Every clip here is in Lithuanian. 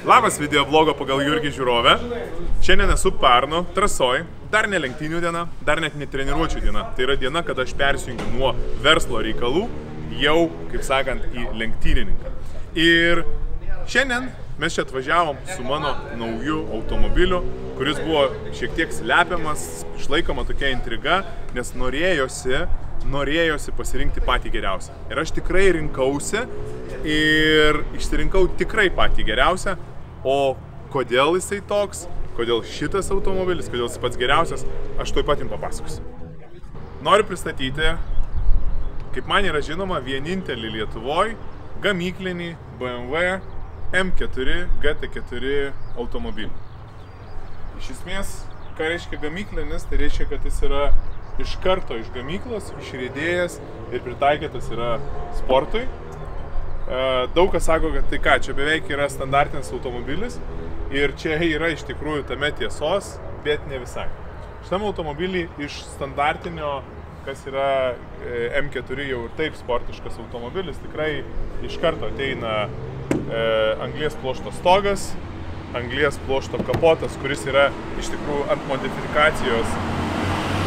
Labas video blogo pagal Jurgį žiūrovę. Šiandien esu Pernu trasoj, dar ne lenktynių diena, dar net ne treniruočių diena. Tai yra diena, kada aš persijungiu nuo verslo reikalų jau, kaip sakant, į lenktynininką. Ir šiandien mes čia atvažiavom su mano nauju automobiliu, kuris buvo šiek tiek slepiamas, išlaikoma tokia intriga, nes norėjosi pasirinkti patį geriausią. Ir aš tikrai rinkausi ir išsirinkau tikrai patį geriausią. O kodėl jisai toks, kodėl šitas automobilis, kodėl jis pats geriausias, aš tuoj pat jums papasakosiu. Noriu pristatyti, kaip man yra žinoma, vienintelį Lietuvoje gamyklinį BMW M4 GT4 automobilį. Iš esmės, ką reiškia gamyklinis, tai reiškia, kad jis yra iš karto iš gamyklos, išriedėjęs ir pritaikytas yra sportui. Daug kas sako, kad tai ką, čia beveik yra standartinis automobilis ir čia yra iš tikrųjų tame tiesos, bet ne visai. Šitam automobilį iš standartinio, kas yra M4 jau ir taip sportiškas automobilis, tikrai iš karto ateina anglies pluošto stogas, anglies pluošto kapotas, kuris yra iš tikrųjų ant modifikacijos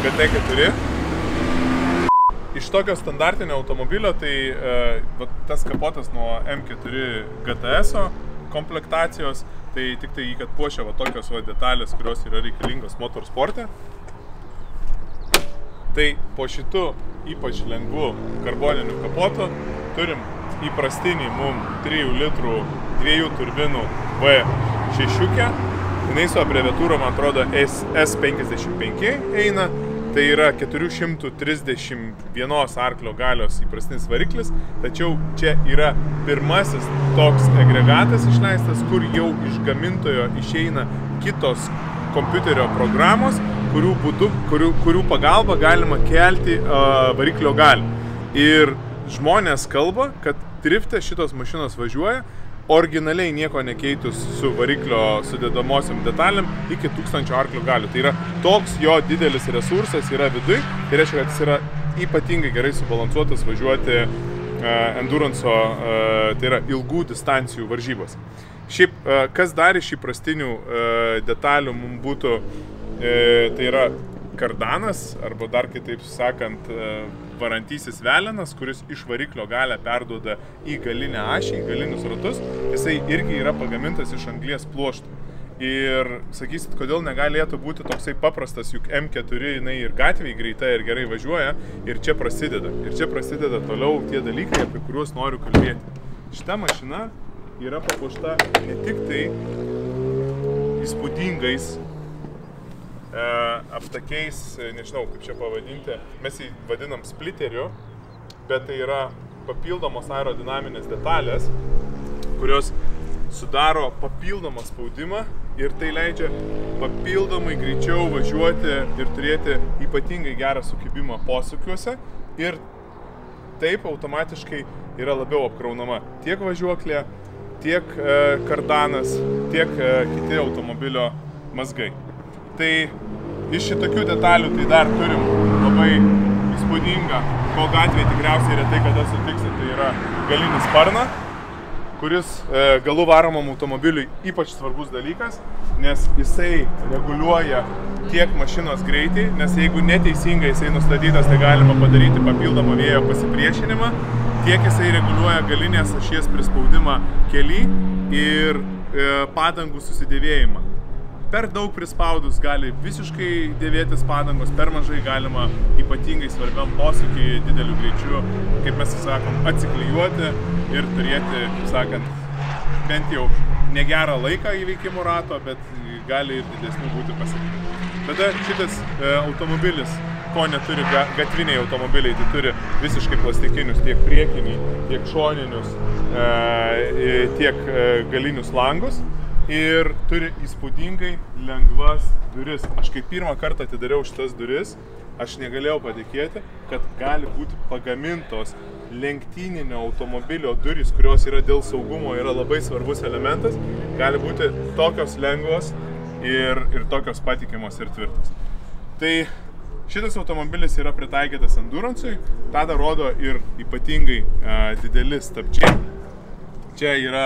GT4. Iš tokio standartinio automobilio, tai tas kapotas nuo M4 GTS-o komplektacijos, tai tik tai jį, kad puošia tokios detalės, kurios yra reikalingos motorsporte. Tai po šitų ypač lengvų karboninių kapotų turim įprastinį mum 3 litrų 2 turbinų V6. Jinai su abreviatūra, man atrodo, S55 eina. Tai yra 431 arklio galios įprastinis variklis, tačiau čia yra pirmasis toks agregatas išleistas, kur jau iš gamintojo išeina kitos kompiuterio programos, kurių pagalba galima kelti variklio galią. Ir žmonės kalba, kad drifte šitos mašinos važiuoja originaliai nieko nekeitus su variklio sudedamosiam detalėm iki 1000 arklių galių. Tai yra toks jo didelis resursas yra viduj, tai reiškia, kad jis yra ypatingai gerai subalansuotas važiuoti endurance'o, tai yra ilgų distancijų varžybos. Šiaip, kas dar iš įprastinių detalių mums būtų, tai yra kardanas, arba dar kitaip sakant, varantysis velenas, kuris iš variklio galę perduoda į galinę ašį, į galinius ratus, jisai irgi yra pagamintas iš anglies pluoštų. Ir sakysit, kodėl negalėtų būti toksai paprastas, juk M4 jinai ir gatvėje greita ir gerai važiuoja, ir čia prasideda. Ir čia prasideda toliau tie dalykai, apie kuriuos noriu kalbėti. Šita mašina yra papuošta ne tik tai įspūdingais aptakiais, nežinau kaip čia pavadinti, mes jį vadinam spliteriu, bet tai yra papildomos aerodinaminės detalės, kurios sudaro papildomą spaudimą ir tai leidžia papildomai greičiau važiuoti ir turėti ypatingai gerą sukibimą posūkiuose ir taip automatiškai yra labiau apkraunama tiek važiuoklė, tiek kardanas, tiek kiti automobilio mazgai. Tai iš šitokių detalių tai dar turim labai įspūdingą, ko gatvėje tikriausiai retai kada sutiksit, tai yra galinis sparną, kuris galų varomam automobiliui ypač svarbus dalykas, nes jisai reguliuoja tiek mašinos greitį, nes jeigu neteisingai jisai nustatytas, tai galima padaryti papildomą vėjo pasipriešinimą, tiek jisai reguliuoja galinės ašies prispaudimą kely ir padangų susidėvėjimą. Per daug prispaudus gali visiškai dėvėtis padangos, per mažai galima ypatingai svarbiam posūkiui dideliu greičiu, kaip mes sakom, atsiklijuoti ir turėti, kaip sakant, bent jau negerą laiką įveikimo rato, bet gali ir didesnių būti pasiekimų. Tada šitas automobilis, ko neturi gatviniai automobiliai, tai turi visiškai plastikinius tiek priekiniai, tiek šoninius, tiek galinius langus. Ir turi įspūdingai lengvas duris. Aš kai pirmą kartą atidariau šitas duris, aš negalėjau patikėti, kad gali būti pagamintos lenktyninio automobilio durys, kurios yra dėl saugumo, yra labai svarbus elementas, gali būti tokios lengvos ir tokios patikimos ir tvirtos. Tai šitas automobilis yra pritaikytas endurance'ui, tada rodo ir ypatingai dideli stabdžiai. Čia yra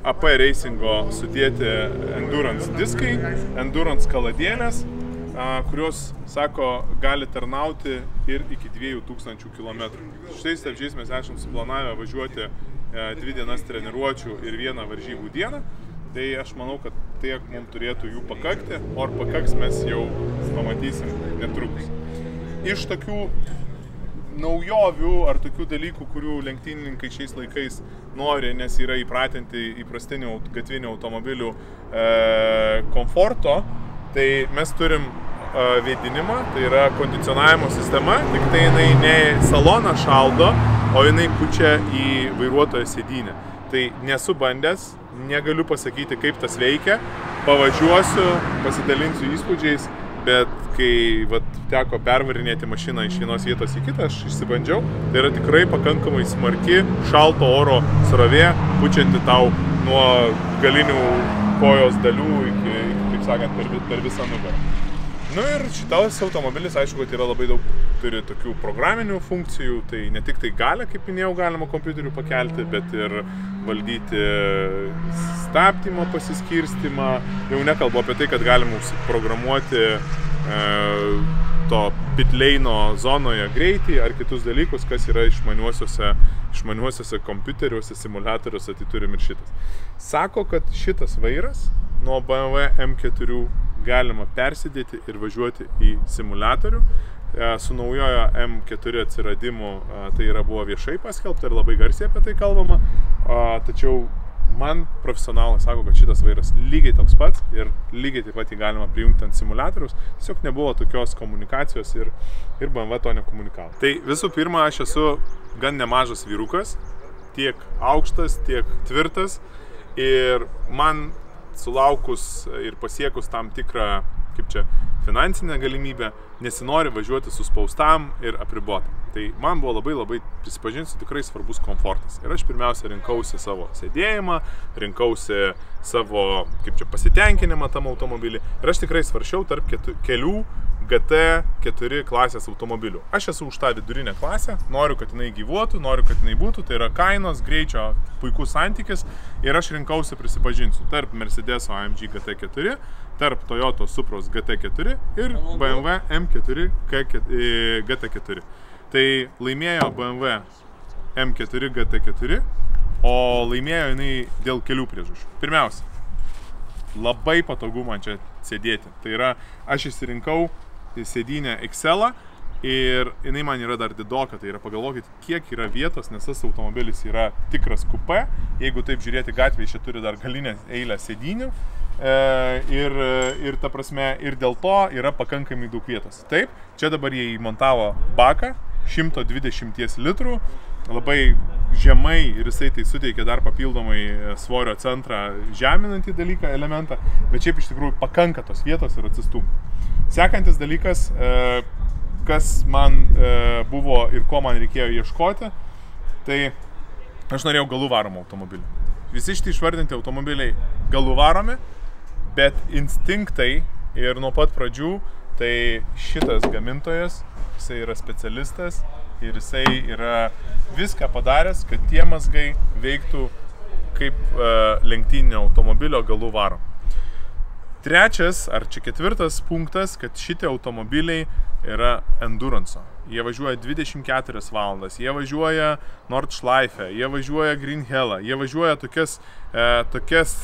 AP Racingo sudėti endurance diskai, endurance kaladėlės, kurios, sako, gali tarnauti ir iki 2000 km. Šitais stabdžiais mes esame suplanavę važiuoti 2 dienas treniruočių ir 1 varžybų dieną. Tai aš manau, kad tiek mums turėtų jų pakakti, o ar pakaks mes jau pamatysim netrukus. Iš tokių naujovių ar tokių dalykų, kurių lenktynininkai šiais laikais nori, nes yra įpratinti įprastinių gatvinių automobilių komforto, tai mes turim vėdinimą, tai yra kondicionavimo sistema, tik tai jinai ne saloną šaldo, o jinai pučia į vairuotojo sėdynę. Tai nesu bandęs, negaliu pasakyti, kaip tas veikia, pavažiuosiu, pasidalinsiu įspūdžiais, bet kai teko pervarinėti mašiną iš vienos vietos į kitą, aš išsibandžiau, tai yra tikrai pakankamai smarki šalto oro srovė, pučianti tau nuo galinių kojos dalių iki, kaip sakant, per visą nugarą. Nu ir šitas automobilis, aišku, kad yra labai daug, turi tokių programinių funkcijų, tai ne tik tai galia, kaip minėjau, galima kompiuteriu pakelti, bet ir valdyti stabdymo pasiskirstimą. Jau nekalbu apie tai, kad galima programuoti to pitleino zonoje greitį ar kitus dalykus, kas yra išmaniuosiuose kompiuteriuose, simuliatoriuose, tai turim ir šitas. Sako, kad šitas vairas nuo BMW M4 galima persidėti ir važiuoti į simuliatorių. Su naujojo M4 atsiradimu tai buvo viešai paskelbta ir labai garsiai apie tai kalbama, tačiau man profesionalas sako, kad šitas vairas lygiai toks pats ir lygiai taip pat jį galima prijungti ant simuliatoriaus, tiesiog nebuvo tokios komunikacijos ir BMW to nekomunikavo. Tai visų pirma, aš esu gan nemažas vyrukas, tiek aukštas, tiek tvirtas ir man sulaukus ir pasiekus tam tikrą, kaip čia, finansinę galimybę, nesinori važiuoti suspaustam ir apribotam. Tai man buvo labai, prisipažinsiu, tikrai svarbus komfortas. Ir aš pirmiausia rinkausi savo sėdėjimą, rinkausi savo, kaip čia, pasitenkinimą tam automobilį. Ir aš tikrai svarsčiau tarp kelių GT4 klasės automobilių. Aš esu už tą vidurinę klasę, noriu, kad jinai gyvuotų, noriu, kad jinai būtų, tai yra kainos, greičio puikus santykis ir aš rinkausi, prisipažinsiu, tarp Mercedes AMG GT4, tarp Toyota Supros GT4 ir BMW M4 GT4. Tai laimėjo BMW M4 GT4, o laimėjo jinai dėl kelių priežasčių. Pirmiausia, labai patogu man čia sėdėti. Tai yra, aš išsirinkau sėdynę XL ir jinai man yra dar didoka, tai yra, pagalvokit, kiek yra vietos, nes tas automobilis yra tikras kupė. Jeigu taip žiūrėti gatvėje, čia turi dar galinę eilę sėdynių ir ta prasme, ir dėl to yra pakankamai daug vietos. Taip, čia dabar jie įmontavo baką 120 litrų, labai žemai ir jisai tai suteikia dar papildomai svorio centrą žeminantį dalyką, elementą, bet šiaip iš tikrųjų pakanka tos vietos ir atsistumti. Sekantis dalykas, kas man buvo ir ko man reikėjo ieškoti, tai aš norėjau galų varomą automobilį. Visi šitie išvardinti automobiliai galų varomi, bet instinktai ir nuo pat pradžių, tai šitas gamintojas, jisai yra specialistas ir jisai yra viską padaręs, kad tie mazgai veiktų kaip lenktyninio automobilio galų varom. Trečias, ar čia ketvirtas punktas, kad šitie automobiliai yra endurance'o. Jie važiuoja 24 valandas, jie važiuoja Nordschleife, jie važiuoja Green Hellą, jie važiuoja tokias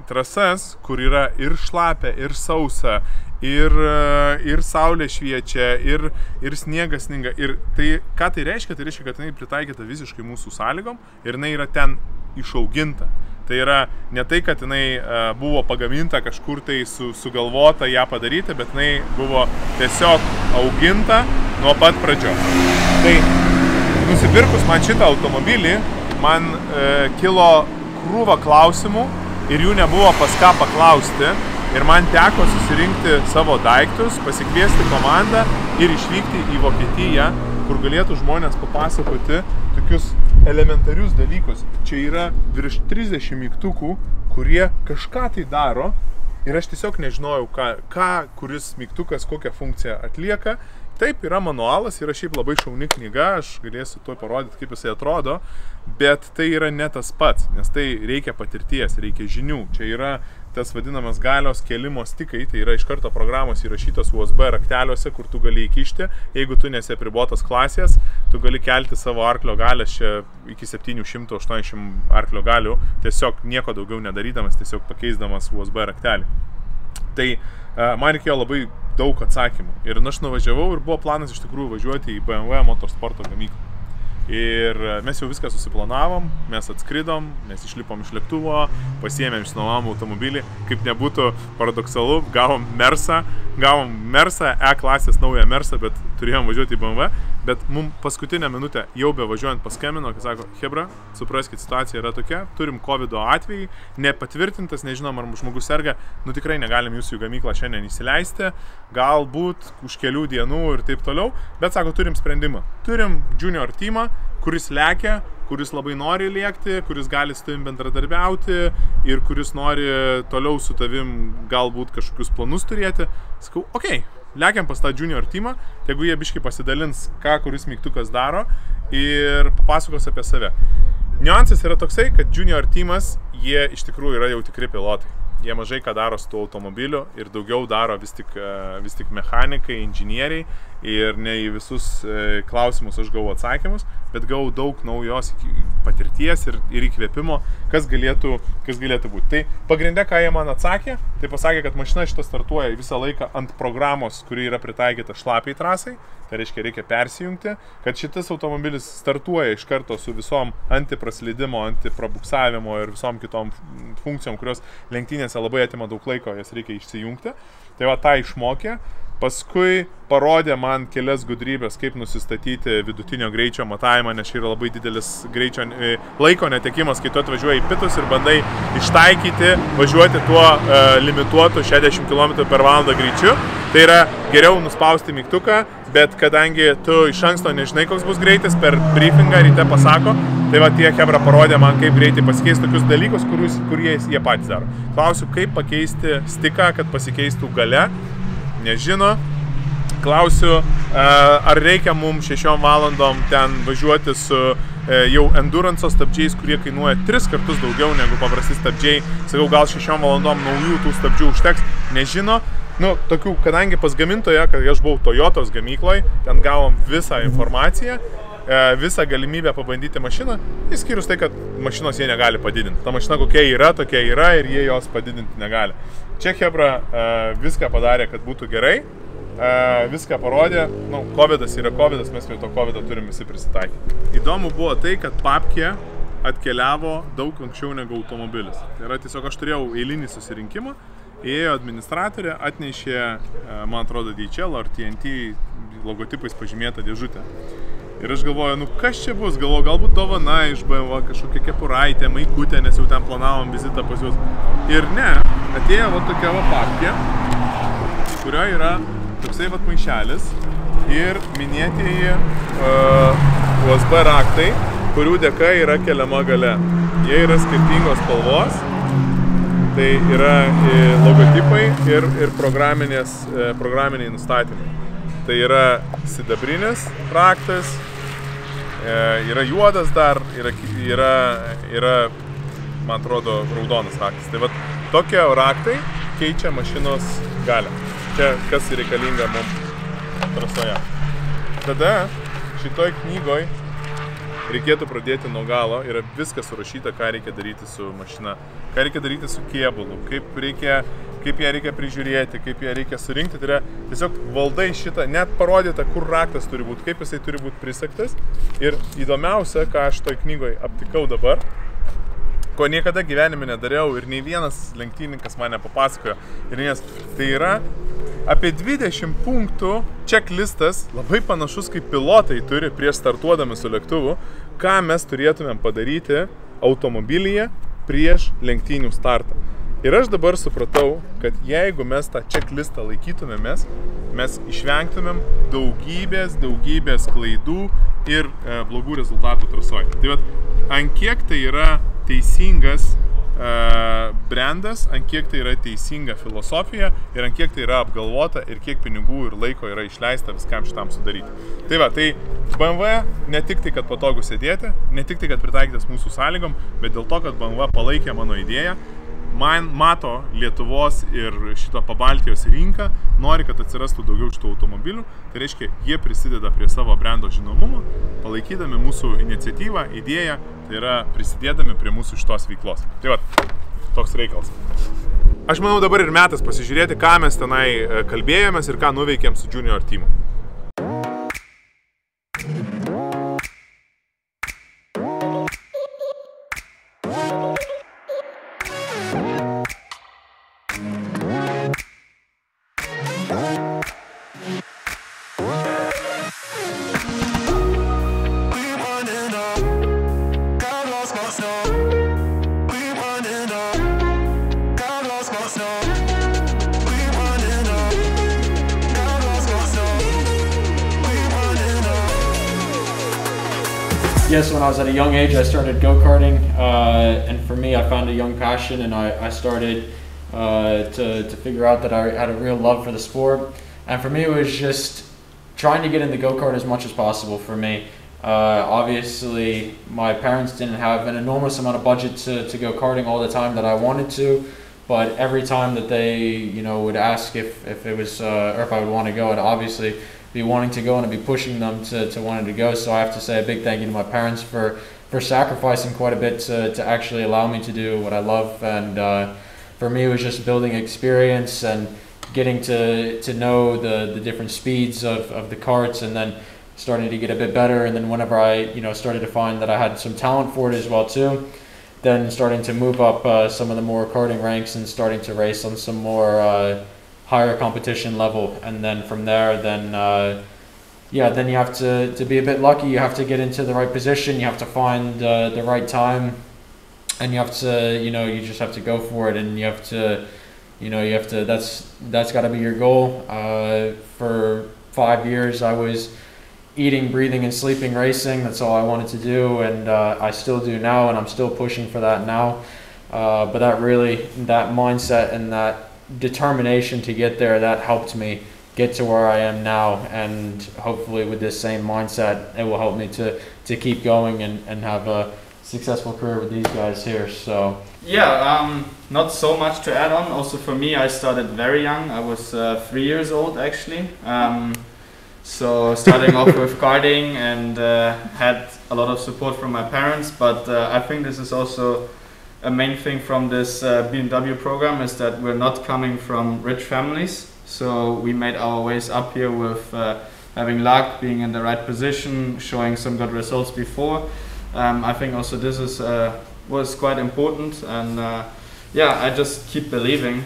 trasas, kur yra ir šlapia, ir sausa, ir saulė šviečia, ir sniegas sninga. Ir tai, ką tai reiškia? Tai reiškia, kad jinai pritaikyta visiškai mūsų sąlygom ir jinai yra ten išauginta. Tai yra ne tai, kad jinai buvo pagaminta kažkur tai sugalvota ją padaryti, bet jinai buvo tiesiog auginta nuo pat pradžios. Tai nusipirkus man šitą automobilį, man kilo krūva klausimų ir jų nebuvo pas ką paklausti. Ir man teko susirinkti savo daiktus, pasikviesti komandą ir išvykti į Vokietiją, kur galėtų žmonės papasakoti tokius elementarius dalykus. Čia yra virš 30 mygtukų, kurie kažką tai daro ir aš tiesiog nežinojau, kuris mygtukas kokią funkciją atlieka Taip, yra manualas, yra šiaip labai šauni knyga, aš galėsiu tuo parodyti, kaip jisai atrodo, bet tai yra ne tas pats, nes tai reikia patirties, reikia žinių. Čia yra tas vadinamas galios kėlimo stikai, tai yra iš karto programos įrašytos USB rakteliuose, kur tu gali įkišti. Jeigu tu nesi apribotas klasės, tu gali kelti savo arklio galės čia iki 700-800 arklio galių, tiesiog nieko daugiau nedarydamas, tiesiog pakeisdamas USB raktelį. Tai man reikėjo labai daug atsakymų. Ir aš nuvažiavau ir buvo planas iš tikrųjų važiuoti į BMW motorsporto gamyklą. Ir mes jau viską susiplanavom, mes atskridom, mes išlipom iš lėktuvo, pasiėmėm išsinuomavom automobilį, kaip nebūtų paradoksalu, gavom Mersą, E-klasės naują Mersą, bet turėjom važiuoti į BMW, bet mums paskutinę minutę jau bevažiuojant paskambino, kai sako, Hebra, supraskit, situacija yra tokia, turim COVID atvejį, nepatvirtintas, nežinom, ar žmogus serga, tikrai negalim jūsų į gamyklą šiandien įsileisti, galbūt už kelių dienų ir taip toliau, bet sako, turim sprendimą, turim junior teamą, kuris lekia, kuris labai nori lėkti, kuris gali su tavim bendradarbiauti ir kuris nori toliau su tavim galbūt kažkokius planus turėti. Sakau, okei, lekiam pas tą junior teamą, jeigu jie biškai pasidalins, ką kuris mygtukas daro ir papasakos apie save. Niuansas yra toksai, kad junior teamas, jie iš tikrųjų yra jau tikri pilotai. Jie mažai ką daro su tuo automobiliu ir daugiau daro vis tik mechanikai, inžinieriai ir ne į visus klausimus aš gavau atsakymus, bet gavau daug naujos patirties ir įkvėpimo, kas galėtų būti. Tai pagrinde, ką jie man atsakė, tai pasakė, kad mašina šita startuoja visą laiką ant programos, kuri yra pritaikyta šlapiai trasai, tai reiškia reikia persijungti, kad šitas automobilis startuoja iš karto su visom antipraslydimo, antiprabuksavimo ir visom kitom funkcijom, kurios lenktynėse labai atima daug laiko, jas reikia išsijungti. Tai va, tą išmokė. Paskui parodė man kelias gudrybės, kaip nusistatyti vidutinio greičio matavimą, nes čia yra labai didelis laiko netekimas, kai tu atvažiuoji į pitus ir bandai ištaikyti, važiuoti tuo limituotu 60 km/h greičiu. Tai yra geriau nuspausti mygtuką, bet kadangi tu iš anksto nežinai, koks bus greitis, per briefingą ryte pasako, tai va tie Hebra parodė man, kaip greitai pasikeisti tokius dalykus, kurie jie patys daro. Klausiu, kaip pakeisti stiką, kad pasikeistų gale. Nežino. Klausiu, ar reikia mums 6 valandom ten važiuoti su jau endurance stabdžiais, kurie kainuoja 3 kartus daugiau negu paprasti stabdžiai. Sakau, gal 6 valandom naujų tų stabdžių užteks. Nežino. Tokių, kadangi pas gamintoje, kad aš buvau Toyotos gamykloje, ten gavom visą informaciją, visą galimybę pabandyti mašiną, išskyrus tai, kad mašinos jie negali padidinti. Ta mašina kokia yra, tokia yra ir jie jos padidinti negali. Čia Hebra viską padarė, kad būtų gerai, viską parodė. Covidas yra Covidas, mes prie to Covido turim visi prisitaikyti. Įdomu buvo tai, kad papkė atkeliavo daug anksčiau negu automobilis. Tai yra tiesiog aš turėjau eilinį susirinkimą, įėjo administratorė, atnešė, man atrodo, DHL ar TNT logotipais pažymėtą dėžutę. Ir aš galvoju, kas čia bus? Galvoju, galbūt dovana iš BMW, kažkokia kepuraitė, maikutė, nes jau ten planavom vizitą pas juos. Ir ne, atėjo tokia papkė, kurioje yra toksai maišelis ir minėtieji USB raktai, kurių dėka yra keliama gale. Jie yra skirtingos spalvos, tai yra logotipai ir programiniai nustatymai. Tai yra sidabrinis raktas, yra juodas dar, yra, man atrodo, raudonas raktas. Tai vat tokie raktai keičia mašinos galią. Čia kas reikalinga mums trasoje. Tada šitoj knygoj reikėtų pradėti nuo galo, yra viskas surašyta, ką reikia daryti su mašina, ką reikia daryti su kėbulu, kaip ją reikia prižiūrėti, kaip ją reikia surinkti. Tai yra tiesiog valdai šitą, net parodyta, kur raktas turi būti, kaip jisai turi būti prisegtas. Ir įdomiausia, ką aš toj knygoj aptikau dabar, ko niekada gyvenime nedariau ir nei vienas lenktynininkas man nepapasakojo. Nes tai yra apie 20 punktų checklistas, labai panašus kaip pilotai turi prieš startuodami su lėktuvu, ką mes turėtumėm padaryti automobilyje prieš lenktynių startą. Ir aš dabar supratau, kad jeigu mes tą checklistą laikytumėmės, mes išvengtumėm daugybės klaidų ir blogų rezultatų trasoje. Tai vat, ant kiek tai yra teisingas brandas, ant kiek tai yra teisinga filosofija ir ant kiek tai yra apgalvota ir kiek pinigų ir laiko yra išleista viskam šitam sudaryti. Tai va, tai BMW ne tik tai, kad patogu sėdėti, ne tik tai, kad pritaikytas mūsų sąlygom, bet dėl to, kad BMW palaikė mano idėją, man mato Lietuvos ir šito Pabaltijos rinką, nori, kad atsirastų daugiau šitų automobilių, tai reiškia, jie prisideda prie savo brando žinomumo, palaikydami mūsų iniciatyvą, idėją, tai yra prisidėdami prie mūsų šitos veiklos. Tai va, toks reikalas. Aš manau, dabar ir metas pasižiūrėti, ką mes tenai kalbėjomės ir ką nuveikėm su Junior teamu. Yes, when I was at a young age, I started go-karting, and for me, I found a young passion, and I started to figure out that I had a real love for the sport. And for me, it was just trying to get in the go-kart as much as possible for me. Obviously, my parents didn't have an enormous amount of budget to go karting all the time that I wanted to, but every time that they, would ask if it was, or if I would want to go, I'd obviously be wanting to go and I'd be pushing them to wanting to go. So I have to say a big thank you to my parents for sacrificing quite a bit to actually allow me to do what I love. And for me, it was just building experience and getting to know the different speeds of the karts, and then starting to get a bit better. And then whenever I started to find that I had some talent for it as well too, then starting to move up some of the more karting ranks and starting to race on some more higher competition level. And then from there, then then you have to be a bit lucky. You have to get into the right position, you have to find the right time, and you have to you just have to go for it, and you have to that's got to be your goal. For 5 years I was eating, breathing, and sleeping racing. That's all I wanted to do, and I still do now, and I'm still pushing for that now. But that mindset and that determination to get there, that helped me get to where I am now, and hopefully with this same mindset it will help me to keep going and have a successful career with these guys here. So yeah, not so much to add on. Also for me, I started very young. I was 3 years old actually. So starting off with karting, and had a lot of support from my parents, but I think this is also a main thing from this BMW program, is that we're not coming from rich families. So we made our ways up here with having luck, being in the right position, showing some good results before. I think also this is was quite important, and I just keep believing.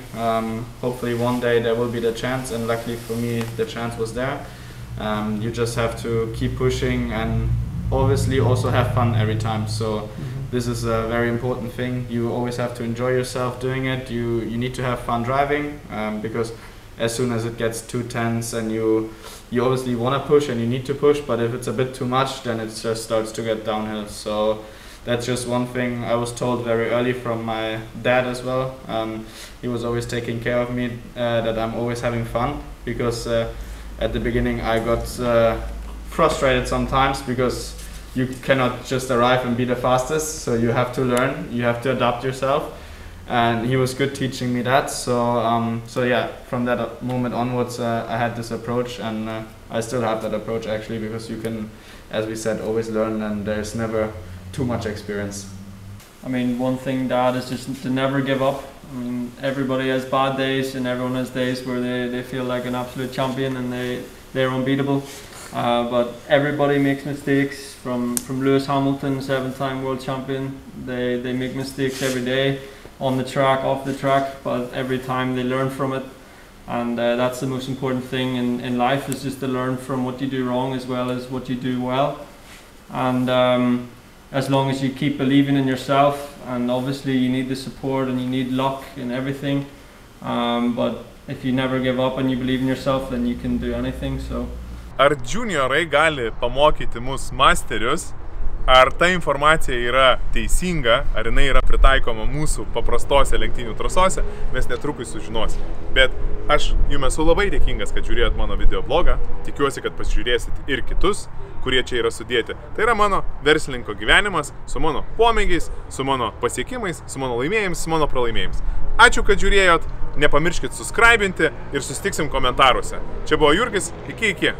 Hopefully one day there will be the chance, and luckily for me the chance was there. You just have to keep pushing, and obviously also have fun every time. So this is a very important thing. You always have to enjoy yourself doing it. You need to have fun driving, because as soon as it gets too tense, and you obviously want to push and you need to push, but if it's a bit too much, then it just starts to get downhill. So that's just one thing I was told very early from my dad as well. He was always taking care of me, that I'm always having fun, because at the beginning I got frustrated sometimes, because you cannot just arrive and be the fastest, so you have to learn, you have to adapt yourself, and he was good teaching me that. So yeah, from that moment onwards I had this approach, and I still have that approach actually, because you can, as we said, always learn, and there's never too much experience. I mean, one thing, Dad, is just to never give up. I mean, everybody has bad days, and everyone has days where they feel like an absolute champion and they're unbeatable. But everybody makes mistakes, from Lewis Hamilton, 7-time world champion. They make mistakes every day, on the track, off the track, but every time they learn from it. And that's the most important thing in life, is just to learn from what you do wrong as well as what you do well. And as long as you keep believing in yourself, and obviously you need the support and you need luck and everything, but if you never give up and you believe in yourself, then you can do anything. So ar juniorai gali pamokyti mus masterius ar ta informacija yra teisinga, ar jinai yra pritaikoma mūsų paprastose lenktynių trasose, mes netrukus sužinosime. Bet aš jums esu labai dėkingas, kad žiūrėjot mano video blogą. Tikiuosi, kad pasižiūrėsit ir kitus, kurie čia yra sudėti. Tai yra mano verslininko gyvenimas su mano pomėgiais, su mano pasiekimais, su mano laimėjimais, su mano pralaimėjimais. Ačiū, kad žiūrėjot. Nepamirškit subscribinti ir susitiksim komentaruose. Čia buvo Jurgis. Iki.